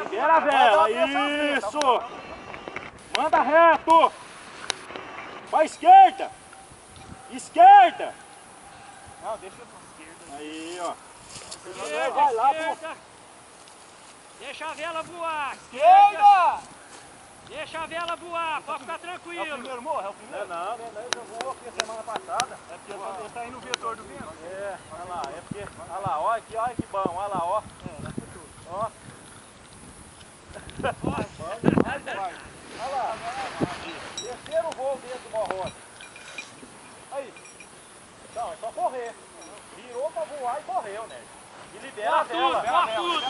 Libera a vela, isso! Manda reto! Pra esquerda! Esquerda! Não, deixa pra esquerda. Aí, ó. Vai lá, esquerda. Deixa a vela voar. Esquerda! Deixa a vela voar, pode ficar tranquilo. É o primeiro morro? É o primeiro? Não, ele jogou aqui semana passada. É porque ele tá indo no vetor do vento. É, olha lá, é porque. Olha lá, olha que bom, olha lá, ó. Ó. Vai. Olha lá. Terceiro voo dentro do morrote. Aí. Não, é só correr. Virou pra voar e correu, né? E libera a vela. Libera tudo.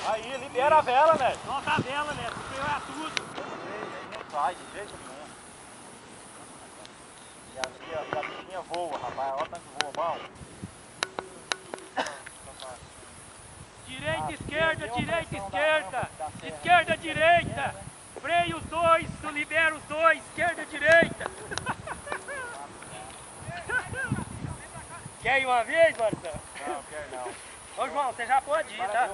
Aí, libera a vela, né? Solta a vela, né? Freia tudo. Não sai de jeito nenhum. E a bichinha voa, rapaz. Olha o tanto que voa, bom. Direita, esquerda, direita, esquerda. Esquerda, direita. Freia os dois, libera os dois. Esquerda, direita. Quer ir uma vez, Marcão? Não, quero não. Ô, João, você já pode ir, tá?